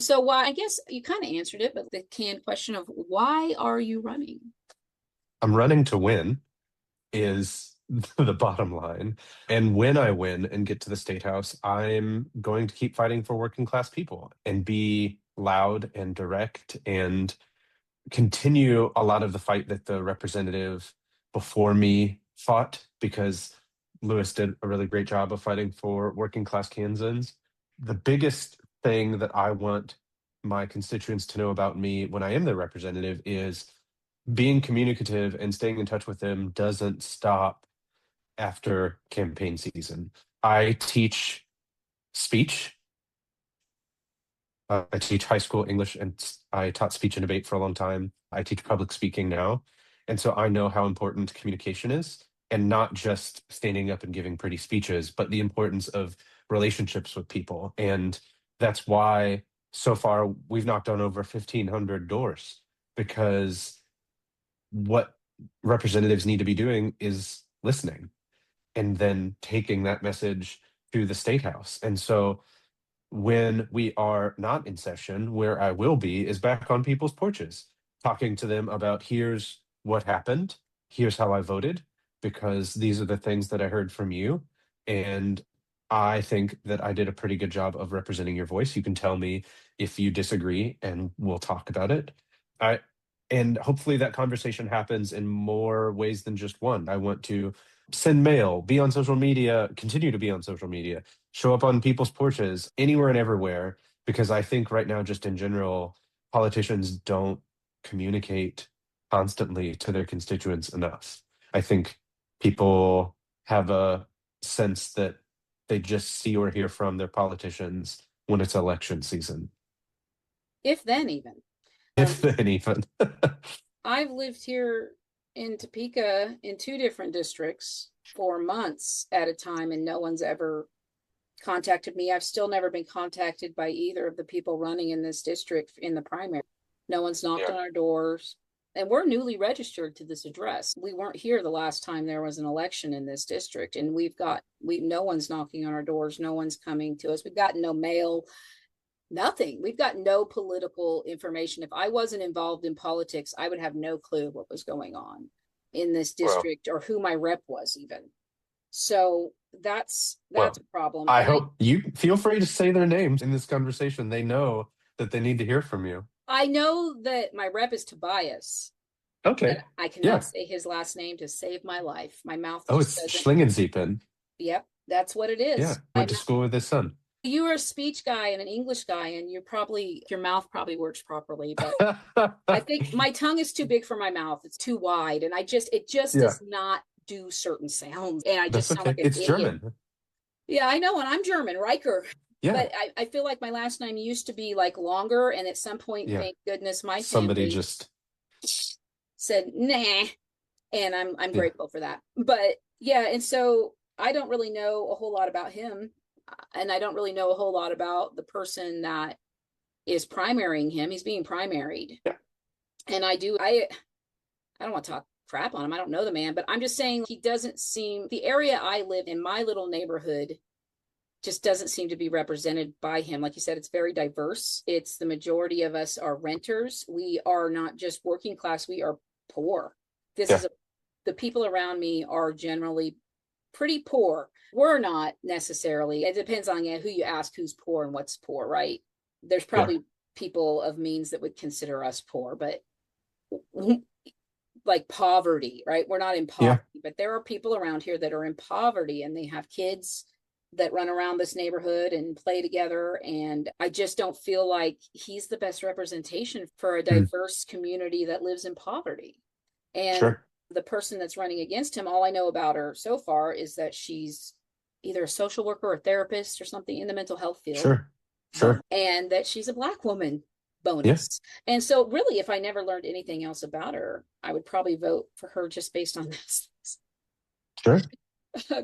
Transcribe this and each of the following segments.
So why, I guess you kind of answered it, but the canned question of why are you running? I'm running to win is the bottom line. And when I win and get to the state house, I'm going to keep fighting for working class people and be loud and direct and continue a lot of the fight that the representative before me fought, because Lewis did a really great job of fighting for working class Kansans. The biggest thing that I want my constituents to know about me when I am their representative is being communicative and staying in touch with them doesn't stop after campaign season. I teach speech. I teach high school English and I taught speech and debate for a long time. I teach public speaking now. And so I know how important communication is, and not just standing up and giving pretty speeches, but the importance of relationships with people. And that's why so far we've knocked on over 1,500 doors, because what representatives need to be doing is listening and then taking that message to the state house. And so when we are not in session, where I will be is back on people's porches, talking to them about here's what happened, here's how I voted, because these are the things that I heard from you. And I think that I did a pretty good job of representing your voice. You can tell me if you disagree and we'll talk about it. I and hopefully that conversation happens in more ways than just one. I want to send mail, be on social media, continue to be on social media, show up on people's porches, anywhere and everywhere, because I think right now, just in general, politicians don't communicate constantly to their constituents enough. I think people have a sense that they just see or hear from their politicians when it's election season, If then even. if then even. I've lived here in Topeka in two different districts for months at a time, and no one's ever contacted me. I've still never been contacted by either of the people running in this district in the primary. No one's knocked Yeah. on our doors. And we're newly registered to this address. We weren't here the last time there was an election in this district, and we no one's knocking on our doors, no one's coming to us. We've gotten no mail, nothing. We've got no political information. If I wasn't involved in politics, I would have no clue what was going on in this Well, district or who my rep was even. So that's well, a problem. I And hope you feel free to say their names in this conversation. They know that they need to hear from you. I know that my rep is Tobias, but Okay. I cannot Yeah. say his last name to save my life. My mouth Oh, just it's doesn't. Schlingenziepen. Yep, that's what it is. Yeah. Went to school with his son. You are a speech guy and an English guy, and your mouth probably works properly, but I think my tongue is too big for my mouth. It's too wide, and it just Yeah. does not do certain sounds, and I just That's sound okay. like an It's idiot. German. Yeah, I know, and I'm German, Riker. Yeah. But I feel like my last name used to be like longer, and at some point, Yeah. thank goodness, my Somebody family just, said nah, and I'm yeah. grateful for that. But yeah, and so I don't really know a whole lot about him, and I don't really know a whole lot about the person that is primarying him. He's being primaried, Yeah. and I don't want to talk crap on him. I don't know the man, but I'm just saying he doesn't seem the area I live in, my little neighborhood just doesn't seem to be represented by him. Like you said, it's very diverse. It's the majority of us are renters. We are not just working class, we are poor. This Yeah. is the people around me are generally pretty poor. We're not necessarily. It depends on who you ask who's poor and what's poor, right? There's Yeah. probably people of means that would consider us poor, but like poverty, right? We're not in Yeah. poverty, but there are people around here that are in poverty and they have kids that run around this neighborhood and play together. And I just don't feel like he's the best representation for a Mm, diverse community that lives in poverty. And sure. the person that's running against him, all I know about her so far is that she's either a social worker or a therapist or something in the mental health field, Sure. Sure. and that she's a Black woman Yeah. bonus. And so, really, if I never learned anything else about her, I would probably vote for her just based on this Sure.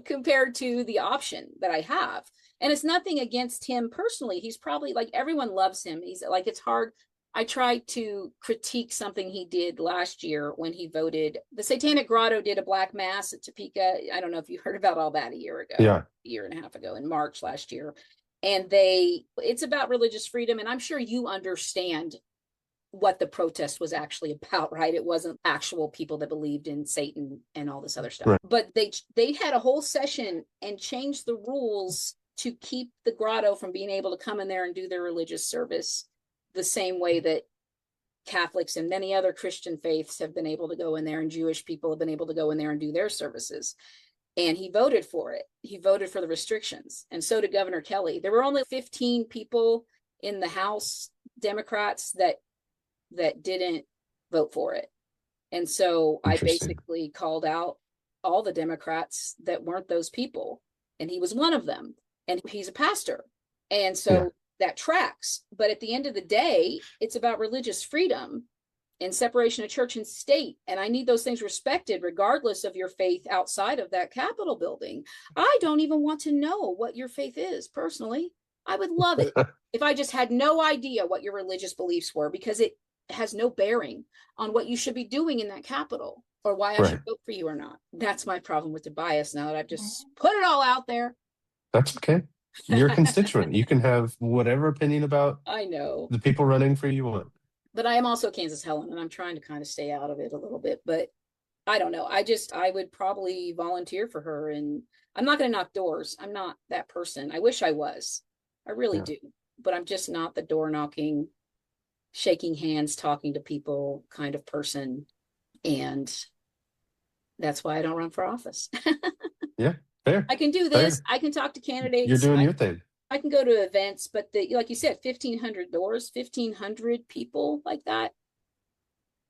compared to the option that I have. And it's nothing against him personally. He's probably like everyone loves him. He's like, it's hard. I tried to critique something he did last year when he voted. The Satanic Grotto did a black mass at Topeka. I don't know if you heard about all that a year ago, Yeah. a year and a half ago in March last year. And it's about religious freedom. And I'm sure you understand what the protest was actually about, right? It wasn't actual people that believed in Satan and all this other stuff. Right. But they had a whole session and changed the rules to keep the grotto from being able to come in there and do their religious service the same way that Catholics and many other Christian faiths have been able to go in there, and Jewish people have been able to go in there and do their services. And he voted for it. He voted for the restrictions. And so did Governor Kelly. There were only 15 people in the House, Democrats, that didn't vote for it. And so I basically called out all the Democrats that weren't those people. And he was one of them. And he's a pastor. And so that tracks. But at the end of the day, it's about religious freedom and separation of church and state. And I need those things respected, regardless of your faith outside of that Capitol building. I don't even want to know what your faith is personally. I would love it if I just had no idea what your religious beliefs were, because it has no bearing on what you should be doing in that Capitol or why I should vote for you or not. That's my problem with the bias now that I've just put it all out there. That's okay. You're a constituent. You can have whatever opinion about I know the people running for you want. But I am also Kansas Helen, and I'm trying to kind of stay out of it a little bit. But I don't know. I would probably volunteer for her, and I'm not going to knock doors. I'm not that person. I wish I was. I really do. But I'm just not the door knocking, shaking hands, talking to people kind of person. And that's why I don't run for office. Yeah, fair. I can do this. Fair. I can talk to candidates. You're doing your thing. I can go to events, but like you said, 1,500 doors, 1,500 people like that.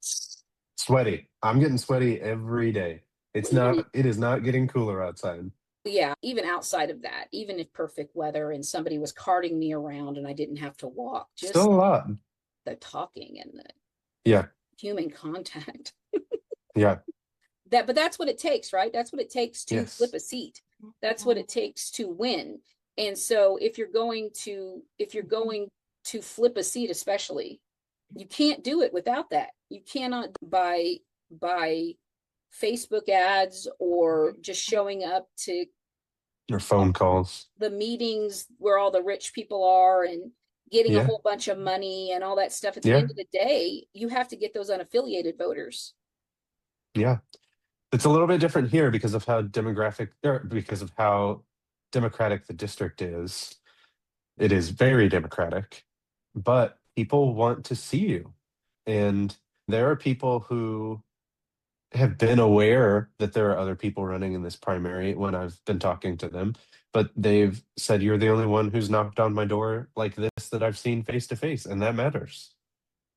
Sweaty. I'm getting sweaty every day. It is not getting cooler outside. Yeah, even outside of that, even if perfect weather and somebody was carting me around and I didn't have to walk, just still a lot. The talking and the human contact. But that's what it takes, right? That's what it takes to flip a seat. That's what it takes to win. And so if you're going to flip a seat, especially, you can't do it without that. You cannot by Facebook ads or just showing up to your phone calls, the meetings where all the rich people are and getting a whole bunch of money and all that stuff. At the end of the day, you have to get those unaffiliated voters. Yeah. It's a little bit different here because of how democratic the district is. It is very democratic, but people want to see you. And there are people who have been aware that there are other people running in this primary when I've been talking to them, but they've said, you're the only one who's knocked on my door like this that I've seen face to face, and that matters.